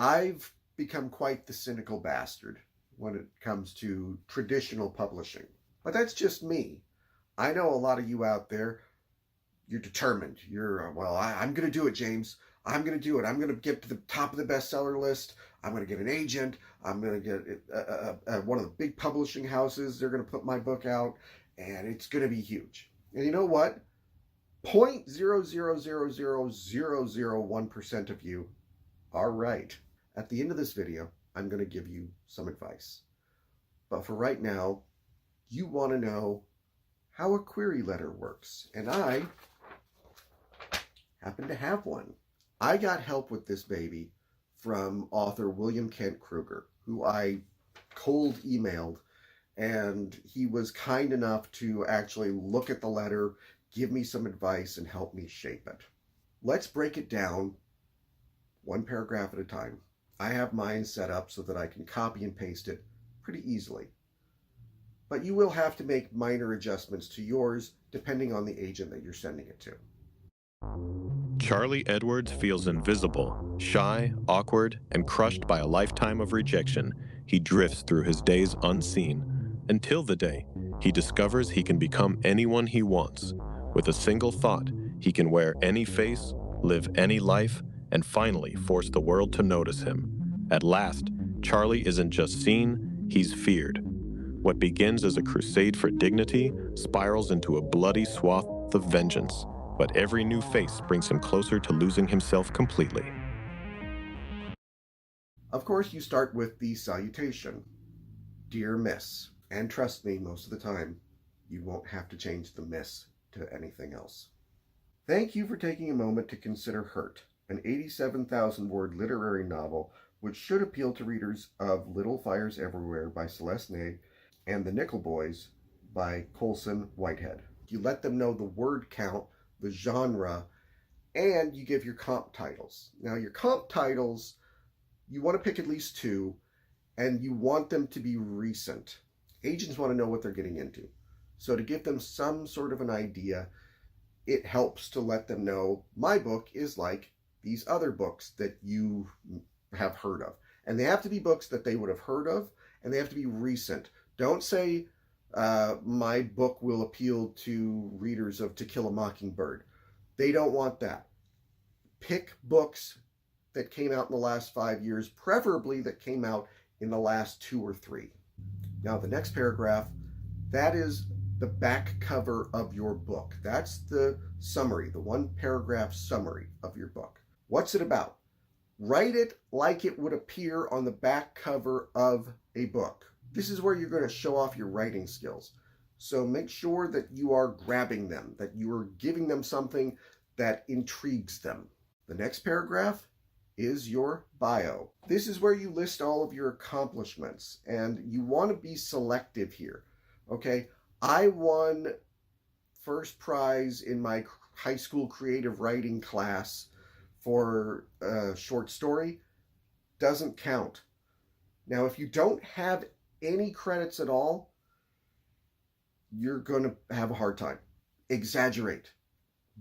I've become quite the cynical bastard when it comes to traditional publishing. But that's just me. I know a lot of you out there, you're determined. I'm going to do it, James. I'm going to do it. I'm going to get to the top of the bestseller list. I'm going to get an agent. I'm going to get one of the big publishing houses. They're going to put my book out, and it's going to be huge. And you know what? 0.0000001% of you are right. At the end of this video, I'm going to give you some advice. But for right now, you want to know how a query letter works. And I happen to have one. I got help with this baby from author William Kent Kruger, who I cold emailed, and he was kind enough to actually look at the letter, give me some advice, and help me shape it. Let's break it down one paragraph at a time. I have mine set up so that I can copy and paste it pretty easily. But you will have to make minor adjustments to yours depending on the agent that you're sending it to. Charlie Edwards feels invisible, shy, awkward, and crushed by a lifetime of rejection. He drifts through his days unseen, until the day he discovers he can become anyone he wants. With a single thought, he can wear any face, live any life, and finally force the world to notice him. At last, Charlie isn't just seen, he's feared. What begins as a crusade for dignity spirals into a bloody swath of vengeance. But every new face brings him closer to losing himself completely. Of course, you start with the salutation. Dear Miss. And trust me, most of the time, you won't have to change the Miss to anything else. Thank you for taking a moment to consider Hurt, an 87,000-word literary novel which should appeal to readers of Little Fires Everywhere by Celeste Neg and The Nickel Boys by Colson Whitehead. You let them know the word count, the genre, and you give your comp titles. Now, your comp titles, you want to pick at least 2, and you want them to be recent. Agents want to know what they're getting into. So to give them some sort of an idea, it helps to let them know my book is like these other books that you have heard of. And they have to be books that they would have heard of, and they have to be recent. Don't say, my book will appeal to readers of To Kill a Mockingbird. They don't want that. Pick books that came out in the last 5 years, preferably that came out in the last 2 or 3. Now, the next paragraph, that is the back cover of your book. That's the summary, the 1-paragraph summary of your book. What's it about? Write it like it would appear on the back cover of a book. This is where you're going to show off your writing skills. So make sure that you are grabbing them, that you are giving them something that intrigues them. The next paragraph is your bio. This is where you list all of your accomplishments, and you want to be selective here. Okay, I won first prize in my high school creative writing class for a short story. Doesn't count. Now, if you don't have any credits at all, you're going to have a hard time. Exaggerate.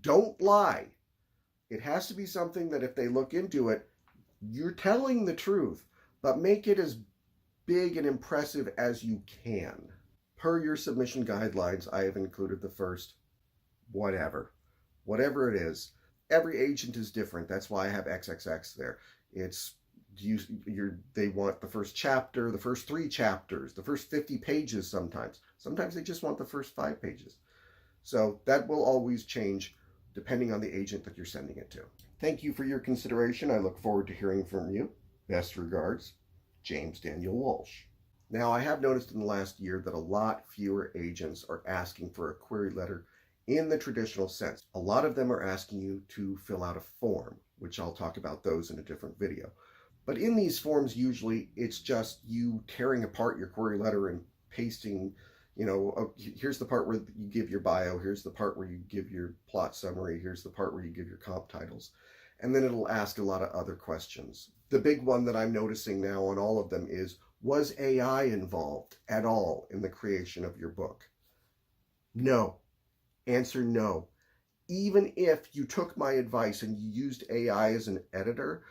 Don't lie. It has to be something that if they look into it, you're telling the truth, but make it as big and impressive as you can. Per your submission guidelines, I have included the first whatever it is. Every agent is different. That's why I have XXX there. They want the first chapter, the first 3 chapters, the first 50 pages sometimes. Sometimes they just want the first 5 pages. So that will always change depending on the agent that you're sending it to. Thank you for your consideration. I look forward to hearing from you. Best regards, James Daniel Walsh. Now, I have noticed in the last year that a lot fewer agents are asking for a query letter in the traditional sense. A lot of them are asking you to fill out a form, which I'll talk about those in a different video. But in these forms, usually it's just you tearing apart your query letter and pasting, here's the part where you give your bio, here's the part where you give your plot summary, here's the part where you give your comp titles. And then it'll ask a lot of other questions. The big one that I'm noticing now on all of them is, was AI involved at all in the creation of your book? No. Answer no. Even if you took my advice and you used AI as an editor,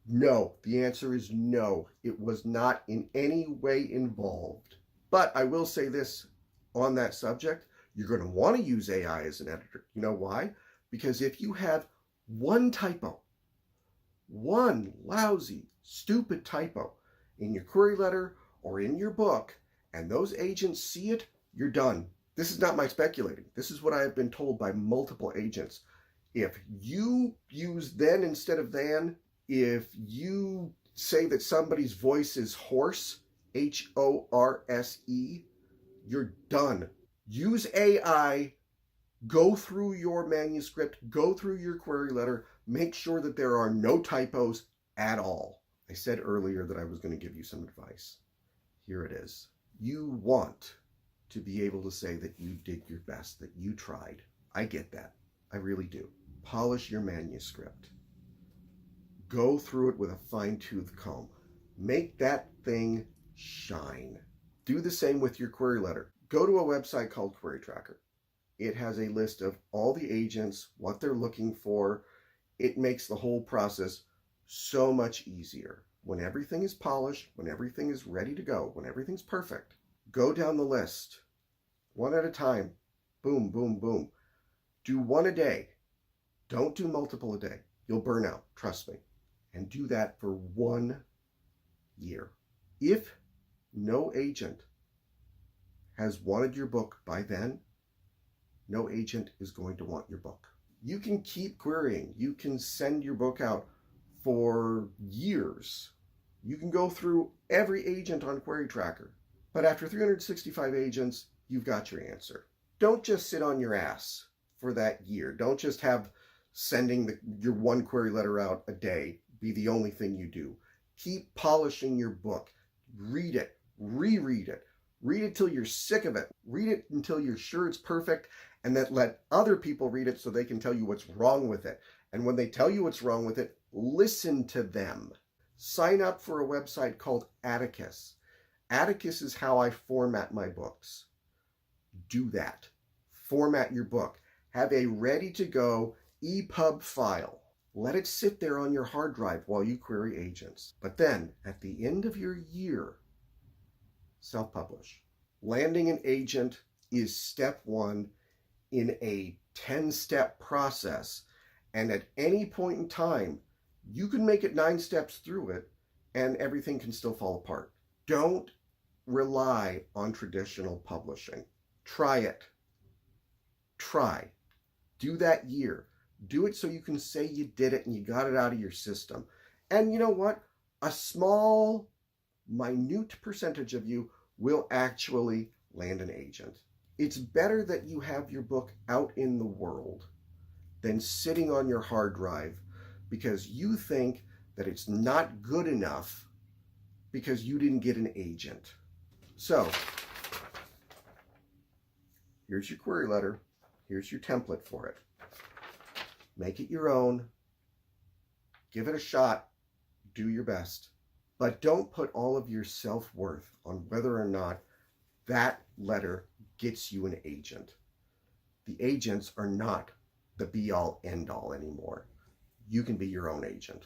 No, the answer is no. It was not in any way involved. But I will say this on that subject, you're going to want to use AI as an editor. You know why? Because if you have one typo, one lousy, stupid typo in your query letter or in your book, and those agents see it, you're done. This is not my speculating. This is what I have been told by multiple agents. If you use then instead of than, if you say that somebody's voice is hoarse, Horse, you're done. Use AI, go through your manuscript, go through your query letter, make sure that there are no typos at all. I said earlier that I was going to give you some advice. Here it is. You want to be able to say that you did your best, that you tried. I get that. I really do. Polish your manuscript. Go through it with a fine-tooth comb. Make that thing shine. Do the same with your query letter. Go to a website called Query Tracker. It has a list of all the agents, what they're looking for. It makes the whole process so much easier. When everything is polished, when everything is ready to go, when everything's perfect, go down the list, one at a time. Boom, boom, boom. Do one a day. Don't do multiple a day. You'll burn out, trust me. And do that for 1 year. If no agent has wanted your book by then, no agent is going to want your book. You can keep querying. You can send your book out for years. You can go through every agent on Query Tracker. But after 365 agents, you've got your answer. Don't just sit on your ass for that year. Don't just have sending your one query letter out a day be the only thing you do. Keep polishing your book. Read it. Reread it. Read it till you're sick of it. Read it until you're sure it's perfect, and then let other people read it so they can tell you what's wrong with it. And when they tell you what's wrong with it, listen to them. Sign up for a website called Atticus. Atticus is how I format my books. Do that. Format your book. Have a ready-to-go EPUB file. Let it sit there on your hard drive while you query agents. But then, at the end of your year, self-publish. Landing an agent is step one in a 10-step process. And at any point in time, you can make it 9 steps through it, and everything can still fall apart. Don't rely on traditional publishing. Try it. Try. Do that year. Do it so you can say you did it and you got it out of your system. And you know what? A small, minute percentage of you will actually land an agent. It's better that you have your book out in the world than sitting on your hard drive because you think that it's not good enough because you didn't get an agent. So, here's your query letter. Here's your template for it. Make it your own. Give it a shot. Do your best. But don't put all of your self-worth on whether or not that letter gets you an agent. The agents are not the be-all, end-all anymore. You can be your own agent.